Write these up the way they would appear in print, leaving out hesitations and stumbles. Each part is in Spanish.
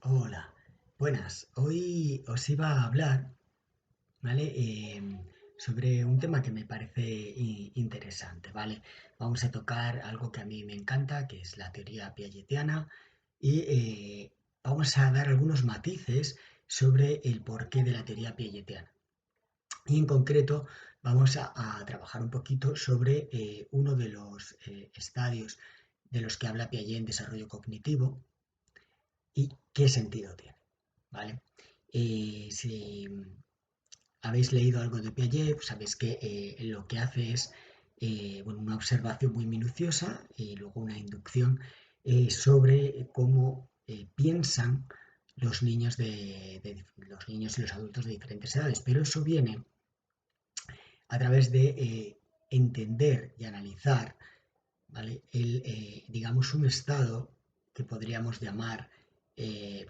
Hola, buenas. Hoy os iba a hablar, ¿vale? Sobre un tema que me parece interesante, ¿vale? Vamos a tocar algo que a mí me encanta, que es la teoría piagetiana, y vamos a dar algunos matices sobre el porqué de la teoría piagetiana. Y en concreto vamos a trabajar un poquito sobre uno de los estadios de los que habla Piaget en desarrollo cognitivo y qué sentido tiene, ¿vale? Si habéis leído algo de Piaget, pues sabéis que lo que hace es bueno, una observación muy minuciosa y luego una inducción sobre cómo piensan los niños y los adultos de diferentes edades. Pero eso viene a través de entender y analizar, ¿vale? Digamos, un estado que podríamos llamar eh,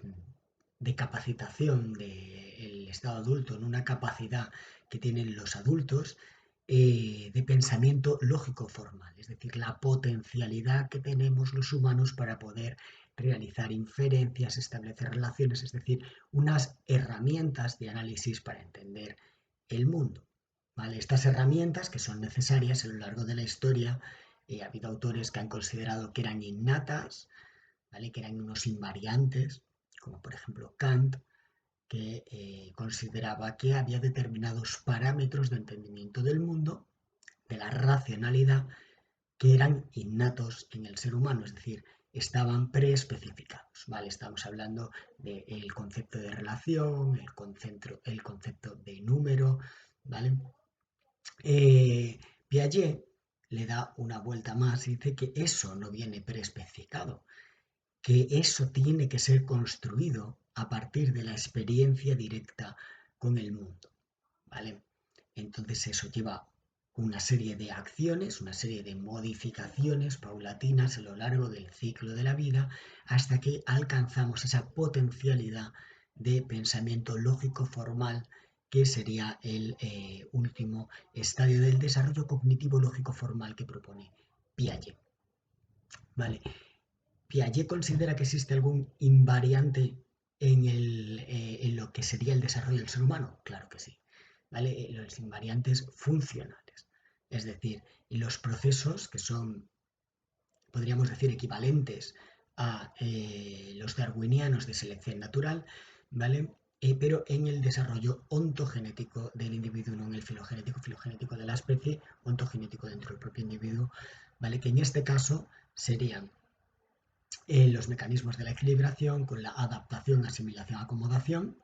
de capacitación del estado adulto, en una capacidad que tienen los adultos de pensamiento lógico formal, es decir, la potencialidad que tenemos los humanos para poder realizar inferencias, establecer relaciones, es decir, unas herramientas de análisis para entender el mundo. ¿Vale? Estas herramientas que son necesarias a lo largo de la historia, ha habido autores que han considerado que eran innatas, ¿vale? Que eran unos invariantes, como por ejemplo Kant, que consideraba que había determinados parámetros de entendimiento del mundo, de la racionalidad, que eran innatos en el ser humano, es decir, estaban preespecificados, ¿vale? Estamos hablando del concepto de relación, el concepto de número, ¿vale? Piaget le da una vuelta más y dice que eso no viene preespecificado, que eso tiene que ser construido a partir de la experiencia directa con el mundo, ¿vale? Entonces eso lleva una serie de acciones, una serie de modificaciones paulatinas a lo largo del ciclo de la vida hasta que alcanzamos esa potencialidad de pensamiento lógico formal que sería el último estadio del desarrollo cognitivo lógico formal que propone Piaget. ¿Vale? Piaget considera que existe algún invariante en lo que sería el desarrollo del ser humano. Claro que sí. ¿Vale? Los invariantes funcionales. Es decir, los procesos que son, podríamos decir, equivalentes a los darwinianos de selección natural, ¿vale? Pero en el desarrollo ontogenético del individuo, no en el filogenético de la especie, ontogenético dentro del propio individuo, ¿vale? Que en este caso serían los mecanismos de la equilibración con la adaptación, asimilación, acomodación,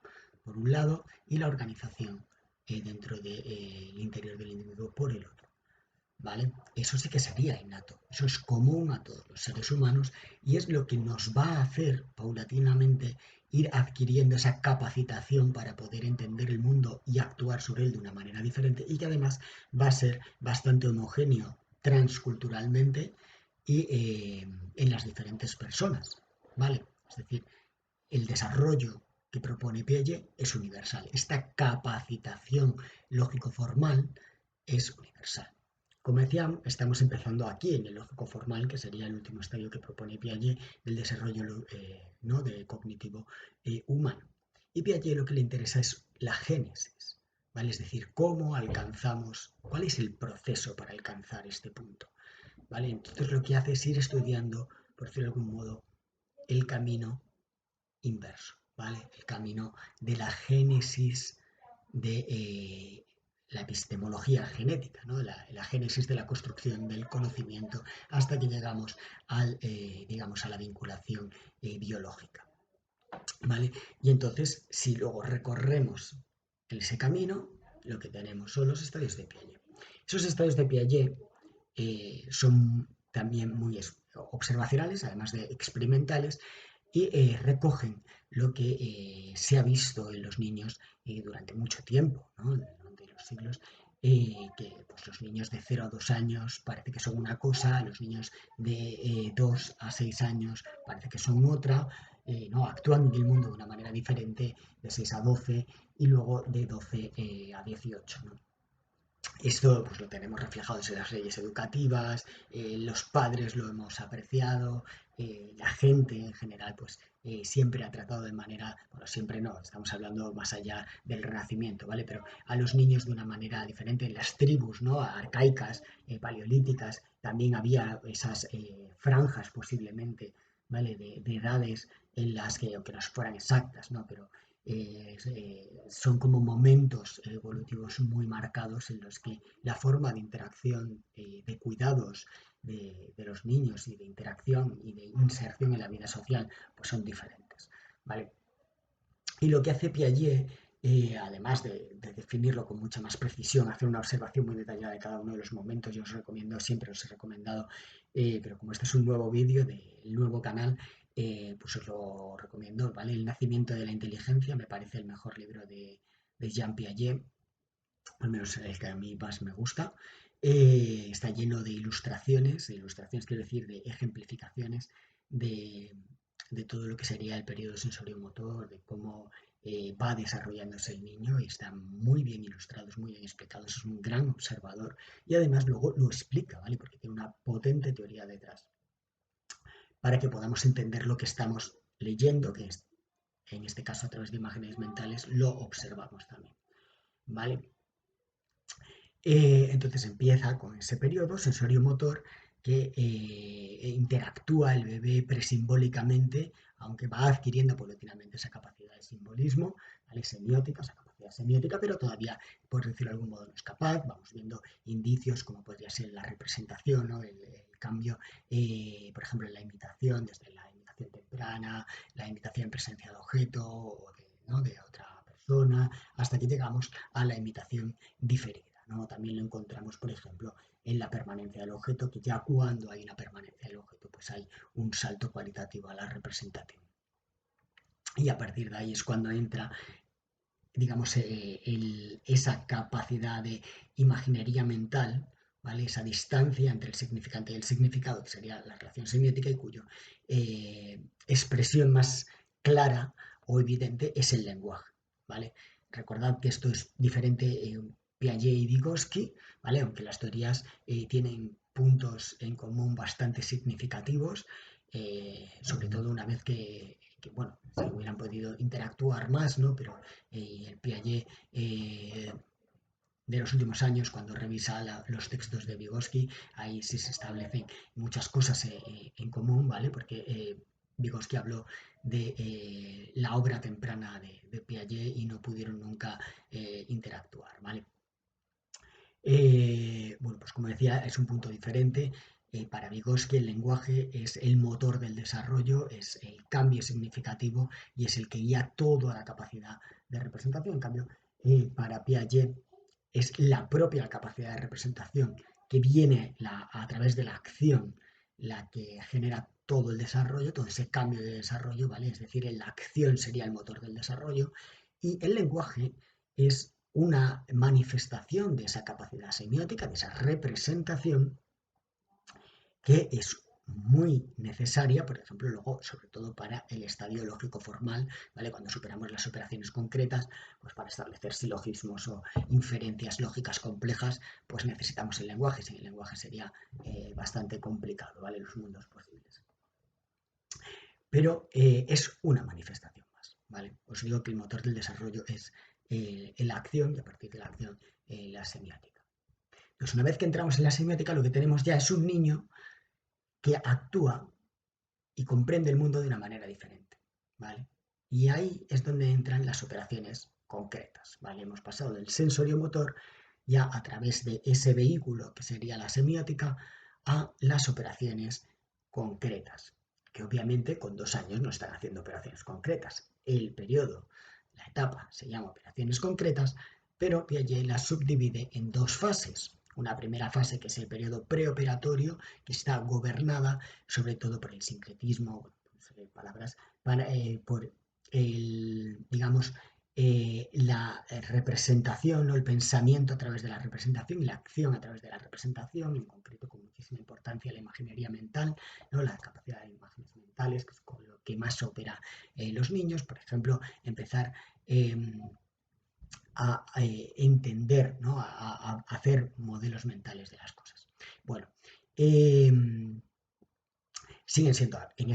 por un lado, y la organización dentro del interior del individuo por el otro. ¿Vale? Eso sí que sería innato, eso es común a todos los seres humanos y es lo que nos va a hacer paulatinamente ir adquiriendo esa capacitación para poder entender el mundo y actuar sobre él de una manera diferente y que además va a ser bastante homogéneo transculturalmente y en las diferentes personas, ¿vale? Es decir, el desarrollo que propone Piaget es universal. Esta capacitación lógico-formal es universal. Como decía, estamos empezando aquí en el lógico formal, que sería el último estadio que propone Piaget del desarrollo ¿no? de cognitivo humano. Y Piaget lo que le interesa es la génesis, ¿vale? Es decir, cómo alcanzamos, cuál es el proceso para alcanzar este punto, ¿vale? Entonces lo que hace es ir estudiando, por decirlo de algún modo, el camino inverso, ¿vale? El camino de la génesis de la epistemología genética, ¿no? La génesis de la construcción del conocimiento hasta que llegamos digamos, a la vinculación biológica, ¿vale? Y entonces, si luego recorremos ese camino, lo que tenemos son los estadios de Piaget. Esos estadios de Piaget son también muy observacionales, además de experimentales, y recogen lo que se ha visto en los niños durante mucho tiempo, ¿no? Durante los siglos, que pues, los niños de 0 a 2 años parece que son una cosa, los niños de 2 a 6 años parece que son otra, ¿no? Actúan en el mundo de una manera diferente de 6 a 12 y luego de 12 a 18, ¿no? Esto pues, lo tenemos reflejado en las leyes educativas, los padres lo hemos apreciado, la gente en general, pues siempre ha tratado de manera, bueno, siempre no, estamos hablando más allá del Renacimiento, ¿vale? Pero a los niños de una manera diferente. En las tribus, ¿no? Arcaicas, paleolíticas, también había esas franjas posiblemente, ¿vale? De edades en las que, aunque no fueran exactas, ¿no? Pero son como momentos evolutivos muy marcados en los que la forma de interacción, de cuidados de los niños y de interacción y de inserción en la vida social, pues son diferentes, ¿vale? Y lo que hace Piaget, además de definirlo con mucha más precisión, hacer una observación muy detallada de cada uno de los momentos, yo os recomiendo, siempre os he recomendado, pero como este es un nuevo vídeo del nuevo canal, pues os lo recomiendo, ¿vale? El nacimiento de la inteligencia me parece el mejor libro de Jean Piaget, al menos el que a mí más me gusta. Está lleno de ilustraciones quiero decir, de ejemplificaciones de, de todo lo que sería el periodo sensorio-motor, de cómo va desarrollándose el niño y están muy bien ilustrados, muy bien explicados. Es un gran observador y además luego lo explica, ¿vale? Porque tiene una potente teoría detrás para que podamos entender lo que estamos leyendo, que es, en este caso a través de imágenes mentales, lo observamos también, ¿vale? Entonces empieza con ese periodo sensorio-motor que interactúa el bebé presimbólicamente, aunque va adquiriendo paulatinamente esa capacidad de simbolismo, ¿vale? Semiótica, esa capacidad semiótica, pero todavía, por decirlo de algún modo, no es capaz. Vamos viendo indicios como podría ser la representación, ¿no? El cambio, por ejemplo, en la imitación, desde la imitación temprana, la imitación en presencia de objeto o de, ¿no? de otra persona, hasta que llegamos a la imitación diferida, ¿no? También lo encontramos, por ejemplo, en la permanencia del objeto, que ya cuando hay una permanencia del objeto, pues hay un salto cualitativo a la representación. Y a partir de ahí es cuando entra, digamos, esa capacidad de imaginería mental, ¿vale? Esa distancia entre el significante y el significado, que sería la relación semiótica y cuyo expresión más clara o evidente es el lenguaje, ¿vale? Recordad que esto es diferente en Piaget y Vygotsky, ¿vale? Aunque las teorías tienen puntos en común bastante significativos, sobre todo una vez bueno, si hubieran podido interactuar más, ¿no? Pero el Piaget de los últimos años, cuando revisa los textos de Vygotsky, ahí sí se establecen muchas cosas en común, ¿vale? Porque Vygotsky habló de la obra temprana de Piaget y no pudieron nunca interactuar, ¿vale? Bueno, pues como decía, es un punto diferente. Para Vygotsky el lenguaje es el motor del desarrollo, es el cambio significativo y es el que guía toda la capacidad de representación. En cambio, para Piaget es la propia capacidad de representación que viene a través de la acción la que genera todo el desarrollo, todo ese cambio de desarrollo, ¿vale? Es decir, la acción sería el motor del desarrollo y el lenguaje es una manifestación de esa capacidad semiótica, de esa representación, que es muy necesaria, por ejemplo, luego, sobre todo para el estadio lógico formal, ¿vale? Cuando superamos las operaciones concretas, pues para establecer silogismos o inferencias lógicas complejas, pues necesitamos el lenguaje. Sin el lenguaje sería bastante complicado, ¿vale? Los mundos posibles. Pero es una manifestación más, ¿vale? Os digo que el motor del desarrollo es la acción y a partir de la acción la semiótica. Entonces, una vez que entramos en la semiótica, lo que tenemos ya es un niño que actúa y comprende el mundo de una manera diferente, ¿vale? Y ahí es donde entran las operaciones concretas, ¿vale? Hemos pasado del sensorio motor ya a través de ese vehículo que sería la semiótica a las operaciones concretas, que obviamente con 2 años no están haciendo operaciones concretas. El periodo, la etapa se llama operaciones concretas, pero Piaget las subdivide en dos fases. Una primera fase que es el periodo preoperatorio, que está gobernada sobre todo por el sincretismo, palabras, por el, digamos, la representación o el pensamiento a través de la representación y la acción a través de la representación, en concreto con muchísima importancia la imaginería mental, ¿no? La capacidad de imágenes mentales, que es con lo que más opera los niños, por ejemplo, empezar a entender, ¿no? A hacer modelos mentales de las cosas. Bueno, eh, siguen siendo en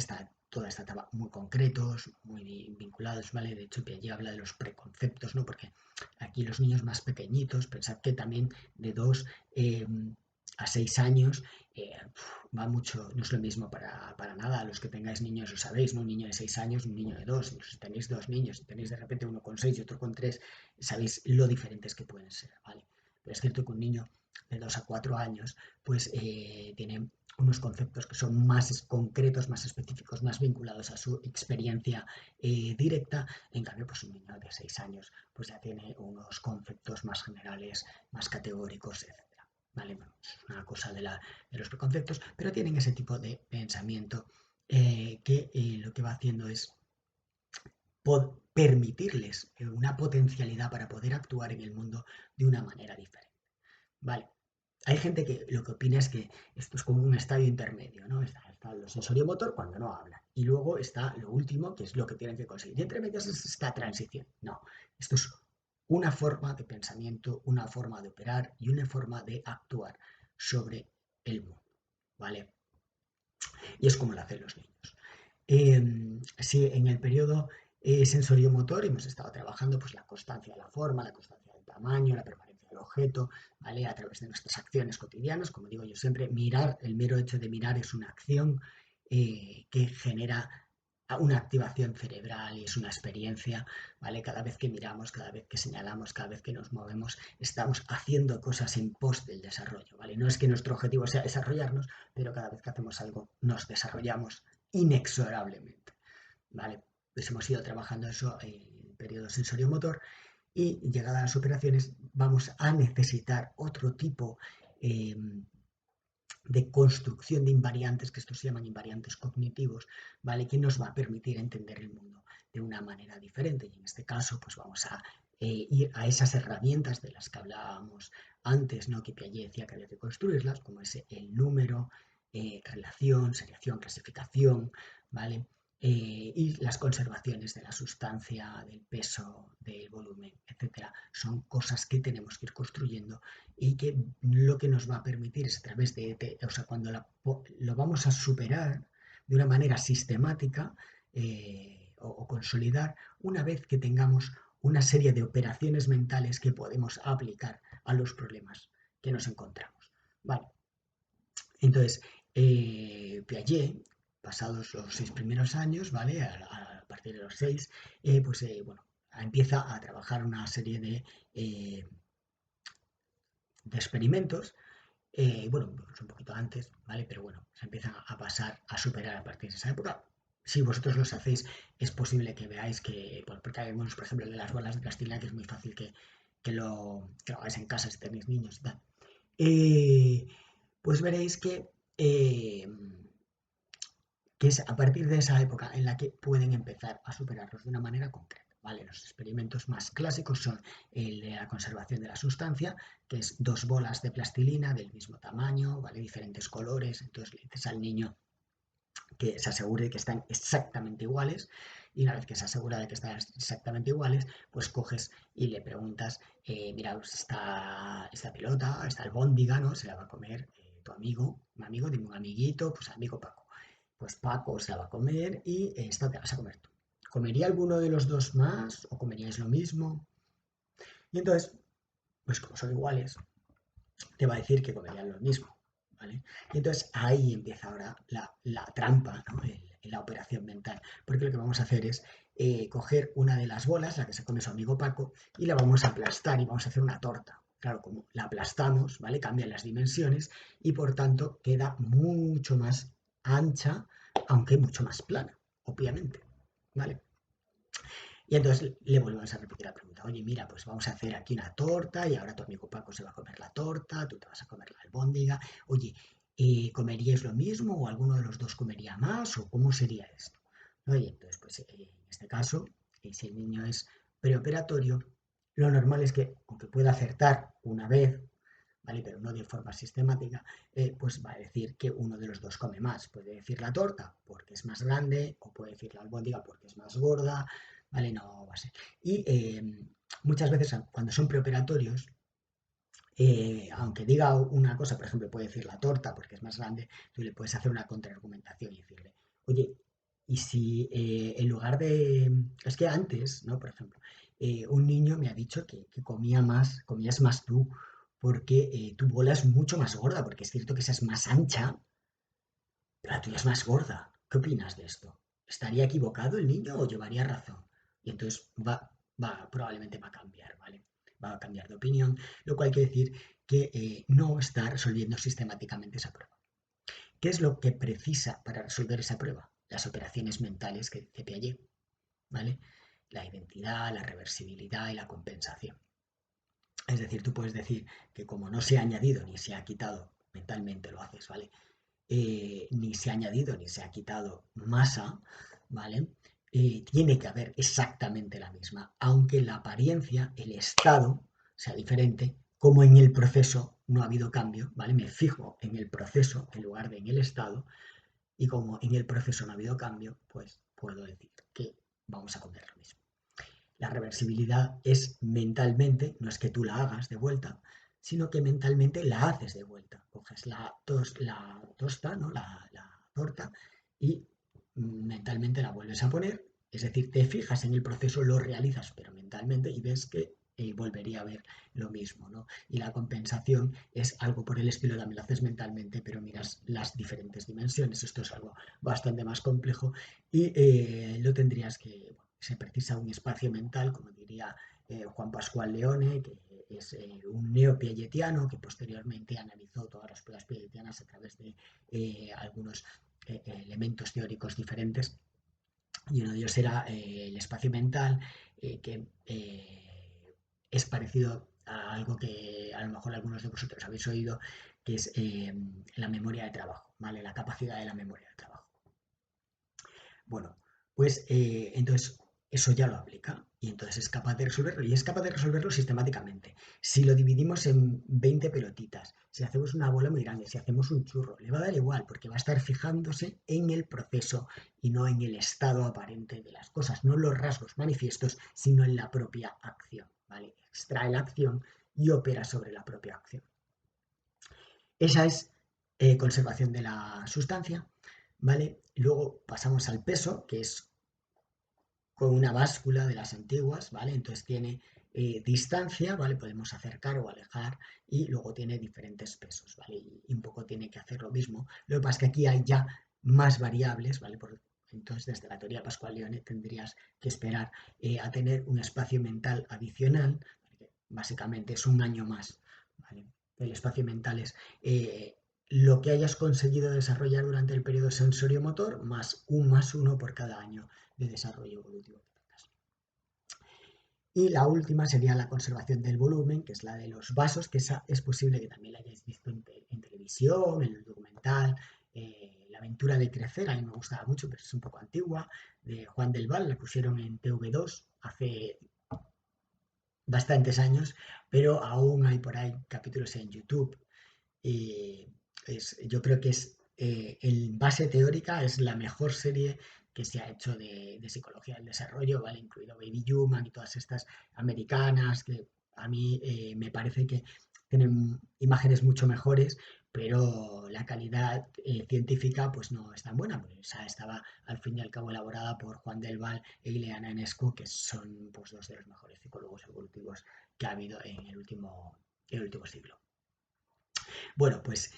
toda esta etapa muy concretos, muy vinculados, ¿vale? De hecho, Piaget habla de los preconceptos, ¿no? Porque aquí los niños más pequeñitos, pensad que también de 2 a 6 años va mucho, no es lo mismo para nada. Los que tengáis niños lo sabéis, ¿no? Un niño de 6 años, un niño de 2, si tenéis dos niños, si tenéis de repente uno con 6 y otro con 3, sabéis lo diferentes que pueden ser, ¿vale? Pero es cierto que un niño de 2 a 4 años, pues tiene unos conceptos que son más concretos, más específicos, más vinculados a su experiencia directa. En cambio, pues un niño de 6 años pues ya tiene unos conceptos más generales, más categóricos, etcétera. ¿Vale? Bueno, es una cosa de los preconceptos, pero tienen ese tipo de pensamiento que lo que va haciendo es permitirles una potencialidad para poder actuar en el mundo de una manera diferente. Vale. Hay gente que lo que opina es que esto es como un estadio intermedio, ¿no? Está lo sensorio-motor cuando no hablan. Y luego está lo último, que es lo que tienen que conseguir. Y entre medias es esta transición. No, esto es una forma de pensamiento, una forma de operar y una forma de actuar sobre el mundo, ¿vale? Y es como lo hacen los niños. Sí, en el periodo sensorio-motor hemos estado trabajando pues, la constancia de la forma, la constancia del tamaño, la permanencia del objeto, ¿vale? A través de nuestras acciones cotidianas. Como digo yo siempre, mirar, el mero hecho de mirar es una acción que genera una activación cerebral y es una experiencia, ¿vale? Cada vez que miramos, cada vez que señalamos, cada vez que nos movemos, estamos haciendo cosas en pos del desarrollo, ¿vale? No es que nuestro objetivo sea desarrollarnos, pero cada vez que hacemos algo nos desarrollamos inexorablemente, ¿vale? Pues hemos ido trabajando eso en el periodo sensorio-motor y llegadas a las operaciones vamos a necesitar otro tipo eh, de construcción de invariantes, que estos se llaman invariantes cognitivos, ¿vale? Que nos va a permitir entender el mundo de una manera diferente. Y en este caso, pues vamos a ir a esas herramientas de las que hablábamos antes, ¿no? Que Piaget decía que había que construirlas, como es el número, relación, seriación, clasificación, ¿vale? Y las conservaciones de la sustancia, del peso, del volumen, etcétera, son cosas que tenemos que ir construyendo y que lo que nos va a permitir es a través o sea, cuando lo vamos a superar de una manera sistemática o consolidar una vez que tengamos una serie de operaciones mentales que podemos aplicar a los problemas que nos encontramos. Vale, entonces, Piaget, pasados los 6 primeros años, ¿vale? A partir de los 6, pues bueno, empieza a trabajar una serie de experimentos bueno, pues un poquito antes, ¿vale? Pero bueno, se empiezan a pasar, a superar a partir de esa época. Si vosotros los hacéis, es posible que veáis que, porque hay algunos, por ejemplo, el de las bolas de plastilina, que es muy fácil que lo hagáis en casa si tenéis niños y tal. Eh, pues veréis eh, que es a partir de esa época en la que pueden empezar a superarlos de una manera concreta. ¿Vale? Los experimentos más clásicos son el de la conservación de la sustancia, que es dos bolas de plastilina del mismo tamaño, ¿vale? Diferentes colores. Entonces le dices al niño que se asegure de que están exactamente iguales y una vez que se asegura de que están exactamente iguales, pues coges y le preguntas, mira, pues esta pelota, esta albóndiga, ¿no? Se la va a comer tu amigo, un amigo, dime un amiguito, pues amigo Paco. Pues Paco se la va a comer y esta te la vas a comer tú. ¿Comería alguno de los dos más o comeríais lo mismo? Y entonces, pues como son iguales, te va a decir que comerían lo mismo, ¿vale? Y entonces ahí empieza ahora la trampa, ¿no? La operación mental, porque lo que vamos a hacer es coger una de las bolas, la que se come su amigo Paco, y la vamos a aplastar y vamos a hacer una torta. Claro, como la aplastamos, ¿vale? Cambian las dimensiones y por tanto queda mucho más ancha, aunque mucho más plana, obviamente, ¿vale? Y entonces le volvemos a repetir la pregunta, oye, mira, pues vamos a hacer aquí una torta y ahora tu amigo Paco se va a comer la torta, tú te vas a comer la albóndiga, oye, ¿comeríais lo mismo o alguno de los dos comería más o cómo sería esto? ¿No? Y entonces, pues en este caso, si el niño es preoperatorio, lo normal es que, aunque pueda acertar una vez, ¿vale? Pero no de forma sistemática, pues va a decir que uno de los dos come más. Puede decir la torta porque es más grande o puede decir la albóndiga porque es más gorda, ¿vale? No va a ser. Y muchas veces cuando son preoperatorios, aunque diga una cosa, por ejemplo, puede decir la torta porque es más grande, tú le puedes hacer una contraargumentación y decirle, oye, y si en lugar de... Es que antes, ¿no? Por ejemplo, un niño me ha dicho que comías más tú, porque tu bola es mucho más gorda, porque es cierto que esa es más ancha, pero la tuya es más gorda. ¿Qué opinas de esto? ¿Estaría equivocado el niño o llevaría razón? Y entonces probablemente va a cambiar, ¿vale? Va a cambiar de opinión, lo cual quiere decir que no está resolviendo sistemáticamente esa prueba. ¿Qué es lo que precisa para resolver esa prueba? Las operaciones mentales que dice Piaget, ¿vale? La identidad, la reversibilidad y la compensación. Es decir, tú puedes decir que como no se ha añadido ni se ha quitado, mentalmente lo haces, ¿vale? Ni se ha añadido ni se ha quitado masa, ¿vale? Tiene que haber exactamente la misma, aunque la apariencia, el estado, sea diferente, como en el proceso no ha habido cambio, ¿vale? Me fijo en el proceso en lugar de en el estado, y como en el proceso no ha habido cambio, pues puedo decir que vamos a comer lo mismo. La reversibilidad es mentalmente, no es que tú la hagas de vuelta, sino que mentalmente la haces de vuelta. Coges la tosta, ¿no? La torta, y mentalmente la vuelves a poner. Es decir, te fijas en el proceso, lo realizas, pero mentalmente, y ves que volvería a ver lo mismo, ¿no? Y la compensación es algo por el estilo, también lo haces mentalmente, pero miras las diferentes dimensiones. Esto es algo bastante más complejo y lo tendrías que, se precisa un espacio mental, como diría Juan Pascual Leone, que es un neopiagetiano que posteriormente analizó todas las pruebas piagetianas a través de algunos elementos teóricos diferentes. Y uno de ellos era el espacio mental, que es parecido a algo que a lo mejor algunos de vosotros habéis oído, que es la memoria de trabajo, ¿vale? La capacidad de la memoria de trabajo. Bueno, pues entonces eso ya lo aplica y entonces es capaz de resolverlo y es capaz de resolverlo sistemáticamente. Si lo dividimos en 20 pelotitas, si hacemos una bola muy grande, si hacemos un churro, le va a dar igual porque va a estar fijándose en el proceso y no en el estado aparente de las cosas, no en los rasgos manifiestos, sino en la propia acción, ¿vale? Extrae la acción y opera sobre la propia acción. Esa es conservación de la sustancia, ¿vale? Luego pasamos al peso, que es con una báscula de las antiguas, ¿vale? Entonces tiene distancia, ¿vale? Podemos acercar o alejar y luego tiene diferentes pesos, ¿vale? Y un poco tiene que hacer lo mismo. Lo que pasa es que aquí hay ya más variables, ¿vale? Entonces, desde la teoría Pascual-Leone tendrías que esperar a tener un espacio mental adicional, porque básicamente es un año más, ¿vale? El espacio mental es lo que hayas conseguido desarrollar durante el periodo sensorio-motor más uno por cada año de desarrollo evolutivo que tengas. Y la última sería la conservación del volumen, que es la de los vasos, que esa es posible que también la hayáis visto en televisión, en el documental. La aventura de crecer, a mí me gustaba mucho, pero es un poco antigua, de Juan del Val, la pusieron en TV2 hace bastantes años, pero aún hay por ahí capítulos en YouTube. Y yo creo que es, en base teórica, es la mejor serie que se ha hecho de psicología del desarrollo, ¿vale? Incluido Baby Human y todas estas americanas, que a mí me parece que tienen imágenes mucho mejores, pero la calidad científica pues no es tan buena. Pues, esa estaba al fin y al cabo elaborada por Juan del Val e Ileana Enescu, que son pues dos de los mejores psicólogos evolutivos que ha habido en el último siglo. Bueno, pues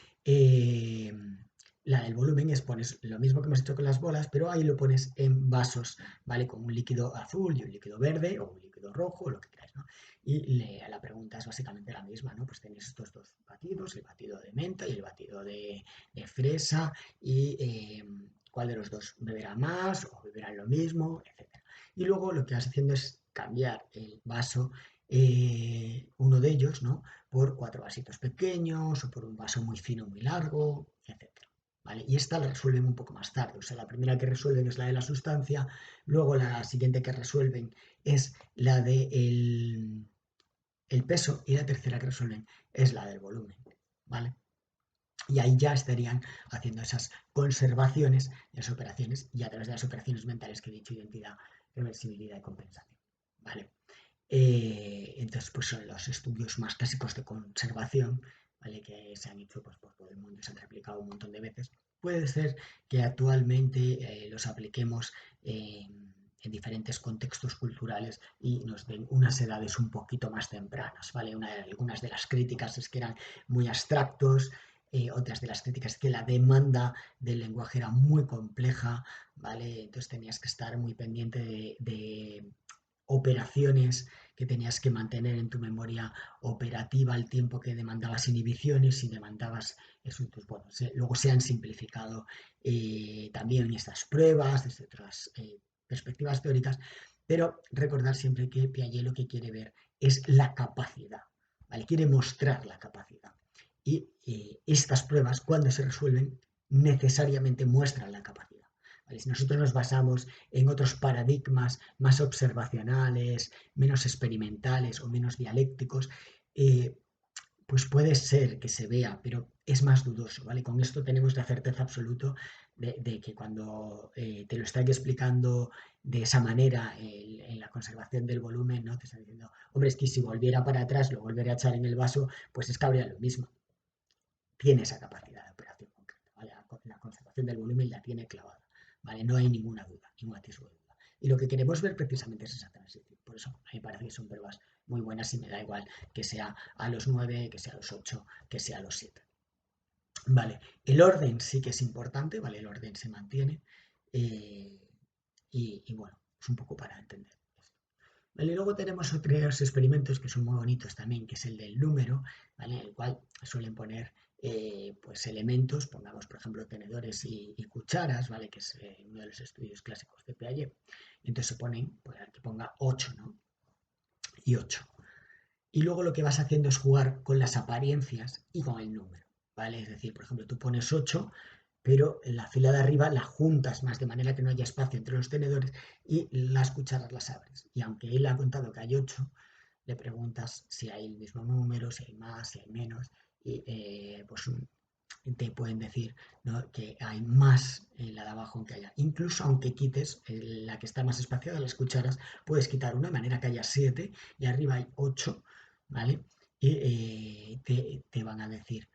la del volumen es pones lo mismo que hemos hecho con las bolas, pero ahí lo pones en vasos, ¿vale? Con un líquido azul y un líquido verde o un líquido rojo, lo que queráis, ¿no? Y la pregunta es básicamente la misma, ¿no? Pues tenéis estos dos batidos, el batido de menta y el batido de fresa, y cuál de los dos beberá más o beberán lo mismo, etcétera. Y luego lo que vas haciendo es cambiar el vaso, uno de ellos, ¿no? Por cuatro vasitos pequeños o por un vaso muy fino, muy largo, etcétera. ¿Vale? Y esta la resuelven un poco más tarde. O sea, la primera que resuelven es la de la sustancia, luego la siguiente que resuelven es la de el peso y la tercera que resuelven es la del volumen. ¿Vale? Y ahí ya estarían haciendo esas conservaciones de las operaciones y a través de las operaciones mentales que he dicho, identidad, reversibilidad y compensación. ¿Vale? Entonces, pues son los estudios más clásicos de conservación, ¿vale? Que se han hecho pues, por todo el mundo, se han replicado un montón de veces. Puede ser que actualmente los apliquemos en diferentes contextos culturales y nos den unas edades un poquito más tempranas, ¿vale? Algunas de las críticas es que eran muy abstractos, otras de las críticas es que la demanda del lenguaje era muy compleja, ¿vale? Entonces tenías que estar muy pendiente de operaciones que tenías que mantener en tu memoria operativa al tiempo que demandabas inhibiciones y demandabas eso. Entonces, bueno, luego se han simplificado también estas pruebas desde otras perspectivas teóricas, pero recordar siempre que Piaget lo que quiere ver es la capacidad, ¿vale? Quiere mostrar la capacidad. Y estas pruebas, cuando se resuelven, necesariamente muestran la capacidad. ¿Vale? Si nosotros nos basamos en otros paradigmas más observacionales, menos experimentales o menos dialécticos, eh, pues puede ser que se vea, pero es más dudoso, ¿vale? Con esto tenemos la certeza absoluta de que cuando te lo están explicando de esa manera en la conservación del volumen, ¿no? Te están diciendo, hombre, es que si volviera para atrás, lo volveré a echar en el vaso, pues es que habría lo mismo. Tiene esa capacidad de operación concreta, ¿vale? La conservación del volumen la tiene clavada, ¿vale? No hay ninguna duda, ningún atisbo de duda. Y lo que queremos ver precisamente es esa transición. Por eso a mí me parece que son pruebas muy buenas y me da igual que sea a los 9, que sea a los 8, que sea a los 7. Vale, el orden sí que es importante, ¿vale? El orden se mantiene eh, bueno, es un poco para entender esto. Vale, luego tenemos otros experimentos que son muy bonitos también, que es el del número, ¿vale? En el cual suelen poner pues elementos, pongamos por ejemplo tenedores y cucharas, ¿vale? Que es uno de los estudios clásicos de Piaget. Entonces se ponen, pues que ponga 8, ¿no? Y 8. Y luego lo que vas haciendo es jugar con las apariencias y con el número, ¿vale? Es decir, por ejemplo, tú pones 8, pero en la fila de arriba la juntas más de manera que no haya espacio entre los tenedores y las cucharas las abres. Y aunque él ha contado que hay 8, le preguntas si hay el mismo número, si hay más, si hay menos, y pues te pueden decir, ¿no? Que hay más en la de abajo que haya. Incluso aunque quites la que está más espaciada, las cucharas, puedes quitar una de manera que haya 7 y arriba hay 8, ¿vale? Y te van a decir,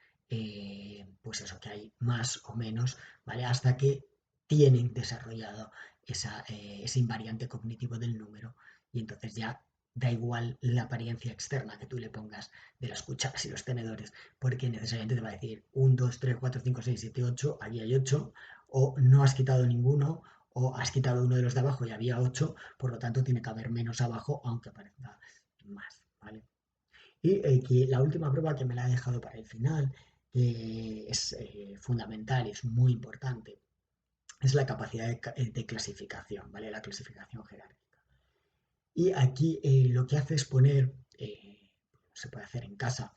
pues eso, que hay más o menos, ¿vale? Hasta que tienen desarrollado ese invariante cognitivo del número y entonces ya da igual la apariencia externa que tú le pongas de las cucharas y los tenedores, porque necesariamente te va a decir 1, 2, 3, 4, 5, 6, 7, 8, allí hay 8, o no has quitado ninguno, o has quitado uno de los de abajo y había 8, por lo tanto tiene que haber menos abajo, aunque aparezca más, ¿vale? Y que la última prueba que me la he dejado para el final, que es fundamental y es muy importante, es la capacidad de clasificación, ¿vale? La clasificación jerárquica. Y aquí lo que hace es poner, se puede hacer en casa,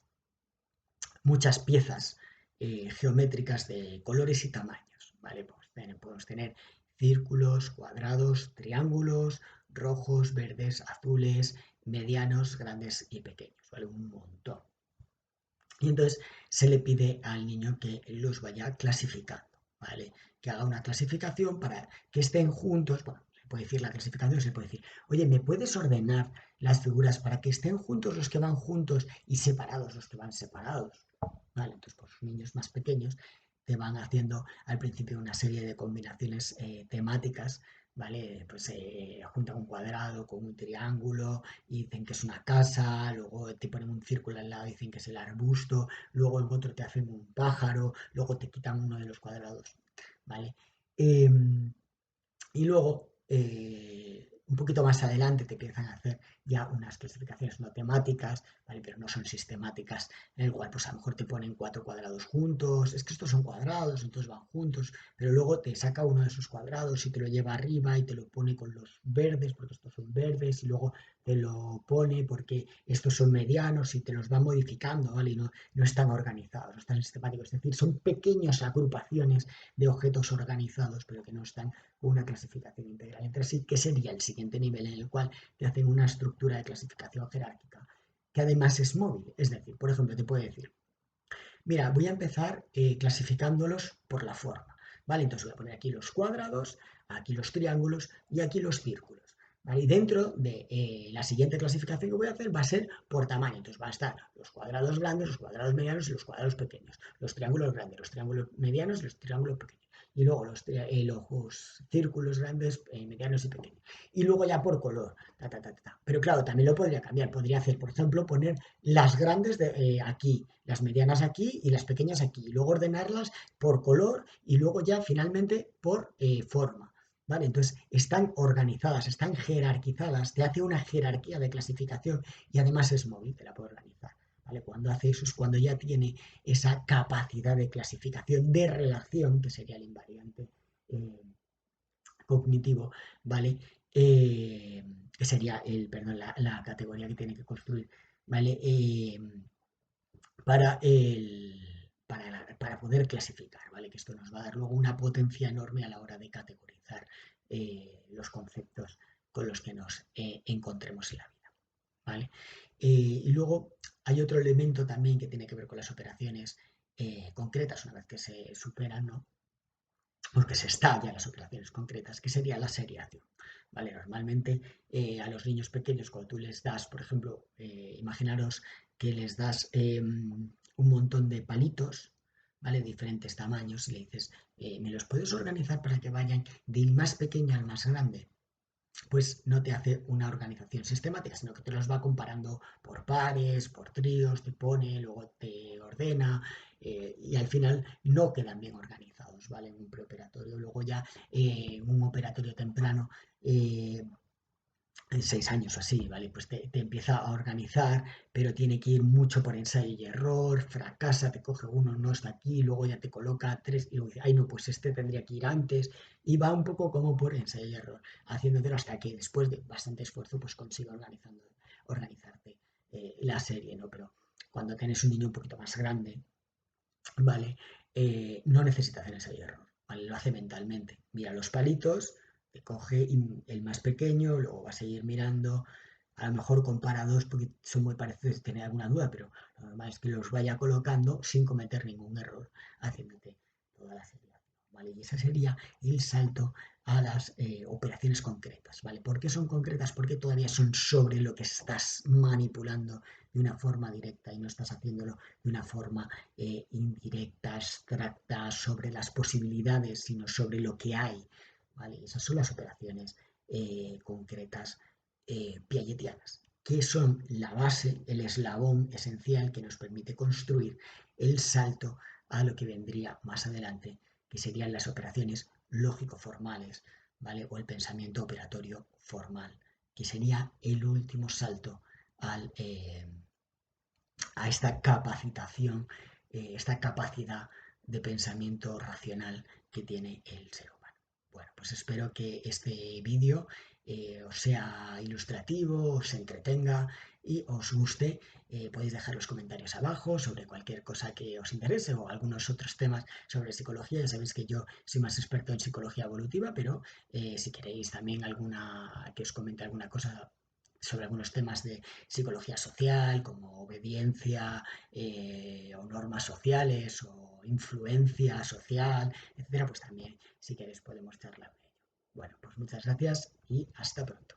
muchas piezas geométricas de colores y tamaños, ¿vale? Podemos tener círculos, cuadrados, triángulos, rojos, verdes, azules, medianos, grandes y pequeños, ¿vale? Un montón. Y entonces se le pide al niño que los vaya clasificando, ¿vale? Que haga una clasificación para que estén juntos. Bueno, se puede decir la clasificación, se puede decir, oye, ¿me puedes ordenar las figuras para que estén juntos los que van juntos y separados los que van separados? ¿Vale? Entonces, pues los niños más pequeños te van haciendo al principio una serie de combinaciones temáticas, ¿vale? Pues juntan un cuadrado con un triángulo y dicen que es una casa, luego te ponen un círculo al lado y dicen que es el arbusto, luego en otro te hacen un pájaro, luego te quitan uno de los cuadrados, ¿vale? Y luego, un poquito más adelante, te empiezan a hacer ya unas clasificaciones no temáticas, ¿vale? Pero no son sistemáticas, en el cual pues a lo mejor te ponen 4 cuadrados juntos, es que estos son cuadrados, entonces van juntos, pero luego te saca uno de esos cuadrados y te lo lleva arriba y te lo pone con los verdes, porque estos son verdes, y luego te lo pone porque estos son medianos y te los va modificando, ¿vale? Y no están organizados, no están sistemáticos, es decir, son pequeñas agrupaciones de objetos organizados, pero que no están una clasificación integral entre sí, que sería el siguiente nivel en el cual te hacen una estructura de clasificación jerárquica, que además es móvil. Es decir, por ejemplo, te puede decir, mira, voy a empezar clasificándolos por la forma, ¿vale? Entonces voy a poner aquí los cuadrados, aquí los triángulos y aquí los círculos. ¿vale? Y dentro de la siguiente clasificación que voy a hacer va a ser por tamaño. Entonces van a estar los cuadrados grandes, los cuadrados medianos y los cuadrados pequeños. Los triángulos grandes, los triángulos medianos y los triángulos pequeños. Y luego los círculos grandes, medianos y pequeños. Y luego ya por color. Ta, ta, ta, ta. Pero claro, también lo podría cambiar. Podría hacer, por ejemplo, poner las grandes aquí, las medianas aquí y las pequeñas aquí. Y luego ordenarlas por color y luego ya finalmente por forma. ¿Vale? Entonces están organizadas, están jerarquizadas, te hace una jerarquía de clasificación y además es móvil, te la puede organizar. ¿Vale? Cuando hace eso es cuando ya tiene esa capacidad de clasificación, de relación, que sería el invariante eh, cognitivo, ¿vale? Que sería perdón, la categoría que tiene que construir, ¿vale? Para poder clasificar, ¿vale? Que esto nos va a dar luego una potencia enorme a la hora de categorizar los conceptos con los que nos encontremos en la vida, ¿vale? Y luego hay otro elemento también que tiene que ver con las operaciones concretas, una vez que se superan, ¿no? Porque se estallan las operaciones concretas, que sería la seriación. ¿Vale? Normalmente a los niños pequeños, cuando tú les das, por ejemplo, imaginaros que les das un montón de palitos, ¿vale? Diferentes tamaños, y le dices, ¿me los puedes organizar para que vayan del más pequeño al más grande? Pues no te hace una organización sistemática, sino que te los va comparando por pares, por tríos, te pone, luego te ordena y al final no quedan bien organizados, ¿vale? En un preoperatorio, luego ya un operatorio temprano en 6 años o así, ¿vale? Pues te empieza a organizar, pero tiene que ir mucho por ensayo y error, fracasa, te coge uno, no está aquí, luego ya te coloca tres y luego dice, ay no, pues este tendría que ir antes y va un poco como por ensayo y error, haciéndotelo hasta que después de bastante esfuerzo pues consiga organizarte la serie, ¿no? Pero cuando tienes un niño un poquito más grande, ¿vale? No necesita hacer ensayo y error, ¿vale? Lo hace mentalmente. Mira los palitos, te coge el más pequeño, luego va a seguir mirando. A lo mejor compara dos porque son muy parecidos y tiene alguna duda, pero lo normal es que los vaya colocando sin cometer ningún error, haciéndote toda la serie. ¿Vale? Y ese sería el salto a las operaciones concretas. ¿Vale? ¿Por qué son concretas? Porque todavía son sobre lo que estás manipulando de una forma directa y no estás haciéndolo de una forma indirecta, abstracta, sobre las posibilidades, sino sobre lo que hay. ¿Vale? Esas son las operaciones concretas piagetianas, que son la base, el eslabón esencial que nos permite construir el salto a lo que vendría más adelante, que serían las operaciones lógico-formales, ¿vale? O el pensamiento operatorio formal, que sería el último salto al, a esta capacitación, esta capacidad de pensamiento racional que tiene el ser humano. Bueno, pues espero que este vídeo os sea ilustrativo, os entretenga y os guste. Podéis dejar los comentarios abajo sobre cualquier cosa que os interese o algunos otros temas sobre psicología. Ya sabéis que yo soy más experto en psicología evolutiva, pero si queréis también alguna que os comente alguna cosa sobre algunos temas de psicología social, como obediencia o normas sociales o influencia social, etcétera, pues también, si queréis, podemos charlar de ello. Bueno, pues muchas gracias y hasta pronto.